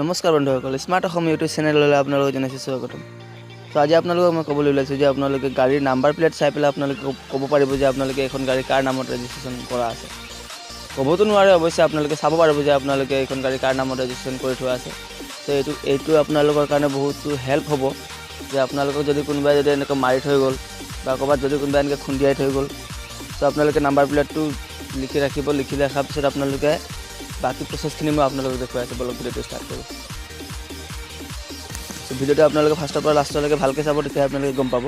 নমস্কাৰ বন্ধুসকল, smart Assam YouTube চেনেললৈ আপোনালোকক জনাইছোঁ স্বাগতম। তো আজি আপোনালোকক মই ক'বলৈ ওলাইছোঁ যে আপোনালোকে গাড়ীৰ নাম্বাৰ প্লেট চাই পেলাই আপোনালোকে ক'ব পাৰিব যে আপোনালোকে এখন গাড়ী কাৰ নামত ৰেজিষ্ট্ৰেশ্যন কৰা আছে। ক'বতো নোৱাৰে, অৱশ্যে আপোনালোকে চাব পাৰিব যে আপোনালোকে এখন গাড়ী কাৰ নামত ৰেজিষ্ট্ৰেশ্যন কৰি থোৱা আছে। তো এইটো আপোনালোকৰ কাৰণে বহুতো হেল্প হ'ব যে আপোনালোকক যদি কোনোবাই যদি এনেকৈ মাৰি থৈ গ'ল বা ক'ৰবাত যদি কোনোবাই এনেকৈ খুন্দিয়াই থৈ গ'ল, তো আপোনালোকে নাম্বাৰ প্লেটটো লিখি ৰাখিব। লিখি ৰখাৰ পিছত আপোনালোকে বাকী প্ৰচেছখিনি মই আপোনালোকক দেখুৱাই আছোঁ। বলক ভিডিঅ'টো ষ্টাৰ্ট কৰোঁ। চ' ভিডিঅ'টো আপোনালোকে ফাৰ্ষ্টৰ পৰা লাষ্টলৈকে ভালকৈ চাব, তেতিয়া আপোনালোকে গম পাব।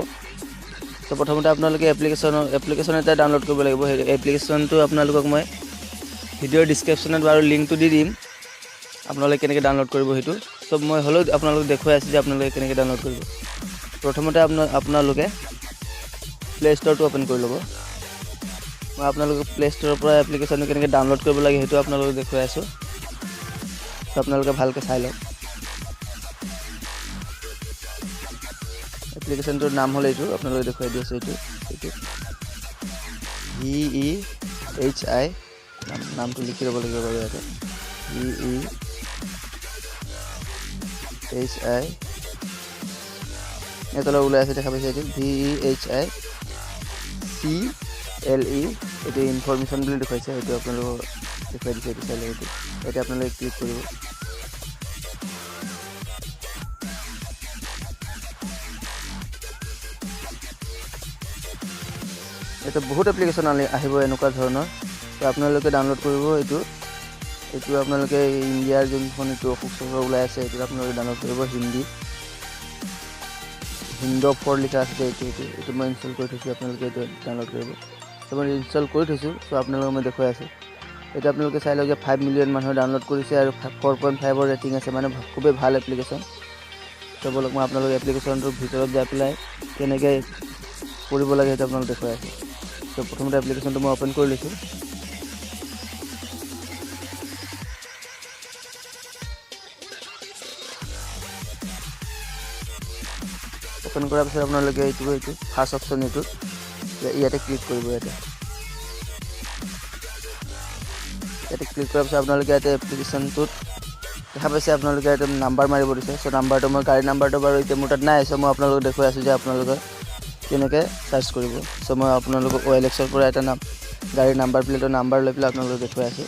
চ' প্ৰথমতে আপোনালোকে এপ্লিকেশ্যন এটা ডাউনলোড কৰিব লাগিব। সেই এপ্লিকেশ্যনটো আপোনালোকক মই ভিডিঅ'ৰ ডিছক্ৰিপশ্যনত বাৰু লিংকটো দি দিম, আপোনালোকে কেনেকৈ ডাউনলোড কৰিব সেইটো। চ' মই হ'লেও আপোনালোকক দেখুৱাই আছোঁ যে আপোনালোকে কেনেকৈ ডাউনলোড কৰিব। প্ৰথমতে আপোনালোকে প্লে' ষ্ট'ৰটো অ'পেন কৰি ল'ব। মই আপোনালোকক প্লে' ষ্ট'ৰৰ পৰা এপ্লিকেশ্যনটো কেনেকৈ ডাউনলোড কৰিব লাগে সেইটো আপোনালোকক দেখুৱাই আছোঁ। চ' আপোনালোকে ভালকৈ চাই লওক। এপ্লিকেশ্যনটোৰ নাম হ'ল এইটো, আপোনালোকে দেখুৱাই দি আছোঁ। এইটো VEHI নামটো লিখি ল'ব লাগিব বাৰু ইয়াতে। VEHI তলত ওলাই আছে, দেখা পাইছে এইটো VEHI CLE। এইটো ইনফৰমেশ্যন বুলি দেখুৱাইছে, সেইটো আপোনালোকক দেখুৱাই দিছে। এইটো চাই লওক। এতিয়া আপোনালোকে ক্লিক কৰিব। এতিয়া বহুত এপ্লিকেশ্যন আহিব এনেকুৱা ধৰণৰ, তো আপোনালোকে ডাউনলোড কৰিব। এইটো আপোনালোকে ইণ্ডিয়াৰ যোনখন এইটো অশোক চক্ৰ ওলাই আছে, এইটো আপোনালোকে ডাউনলোড কৰিব। হিন্দী 4 লিখা আছে, এইটো মই ইনষ্টল কৰি থৈছোঁ। আপোনালোকে এইটো ডাউনলোড কৰিব। ত' মই ইনষ্টল কৰি থৈছোঁ। চ' আপোনালোকক মই দেখুৱাই আছোঁ। এতিয়া আপোনালোকে চাই লওক যে 5 মিলিয়ন মানুহে ডাউনলোড কৰিছে আৰু 4.5ৰ ৰেটিং আছে, মানে খুবেই ভাল এপ্লিকেশ্যন। ত' বলক মই আপোনালোক এপ্লিকেশ্যনটোৰ ভিতৰত যাই পেলাই কেনেকৈ কৰিব লাগে সেইটো আপোনালোক দেখুৱাই আছোঁ। ত' প্ৰথমতে এপ্লিকেশ্যনটো মই অ'পেন কৰি লৈছোঁ। অ'পেন কৰাৰ পিছত আপোনালোকে এইটো ফাৰ্ষ্ট অপশ্যন ইয়াতে ক্লিক কৰিব। ইয়াতে ক্লিক কৰাৰ পিছত আপোনালোকে ইয়াতে এপ্লিকেশ্যনটোত দেখা পাইছে, আপোনালোকে ইয়াতে নাম্বাৰ মাৰিব দিছে। চ' নাম্বাৰটো মই গাড়ীৰ নাম্বাৰটো বাৰু এতিয়া মোৰ তাত নাই। চ' মই আপোনালোকক দেখুৱাই আছোঁ যে আপোনালোকে কেনেকৈ চাৰ্চ কৰিব। চ' মই আপোনালোকক OLXৰ পৰা এটা গাড়ীৰ নাম্বাৰ প্লেটৰ নাম্বাৰ লৈ পেলাই আপোনালোকক দেখুৱাই আছোঁ।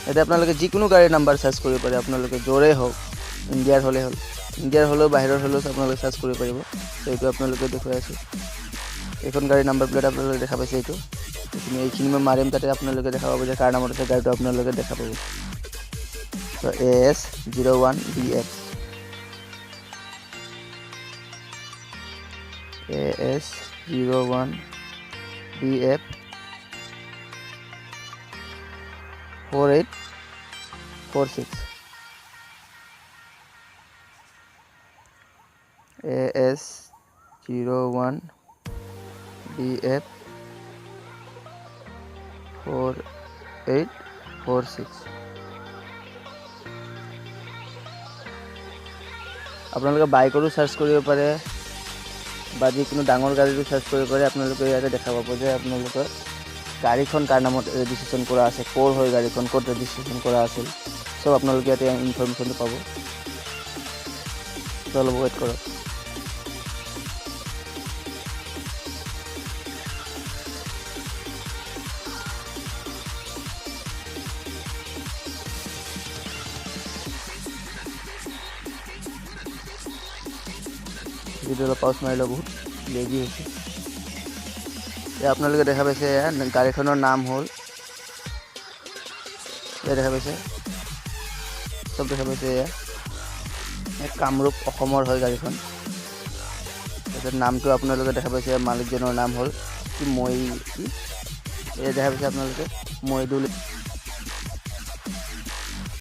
এতিয়া আপোনালোকে যিকোনো গাড়ীৰ নাম্বাৰ চাৰ্চ কৰিব পাৰে। আপোনালোকে য'ৰে হওক, ইণ্ডিয়াৰ হ'লেও বাহিৰৰ হ'লেও আপোনালোকে চাৰ্চ কৰিব পাৰিব। ত' এইটো আপোনালোকে দেখুৱাই আছোঁ। এইখন গাড়ীৰ নাম্বাৰ প্লেট আপোনালোকে দেখা পাইছে। এইখিনি মই মাৰিম, তাতে আপোনালোকে দেখা পাব যে কাৰ নামত আছে গাড়ীটো আপোনালোকে দেখা পাব। ত' AS01BF AS01BF 4846 AS01BF 4846। আপোনালোকে বাইকৰো চাৰ্চ কৰিব পাৰে বা যিকোনো ডাঙৰ গাড়ীৰো চাৰ্চ কৰিব পাৰে। আপোনালোকে ইয়াতে দেখা পাব যে আপোনালোকৰ গাড়ীখন কাৰ নামত ৰেজিষ্ট্ৰেশ্যন কৰা আছে, ক'ৰ হয় গাড়ীখন, ক'ত ৰেজিষ্ট্ৰেশ্যন কৰা আছিল, চব আপোনালোকে ইয়াতে ইনফৰমেশ্যনটো পাব। অলপ ৱেইট কৰক। ভিডিঅ' অলপ পাউজ মাৰিলে বহুত লেজি হৈছে। এতিয়া আপোনালোকে দেখা পাইছে গাড়ীখনৰ নাম হ'ল, এয়া দেখা পাইছে, চব দেখা পাইছে। কামৰূপ অসমৰ হয় গাড়ীখন। তাৰপিছত নামটো আপোনালোকে দেখা পাইছে, মালিকজনৰ নাম হ'ল এয়া দেখা পাইছে আপোনালোকে মইদুল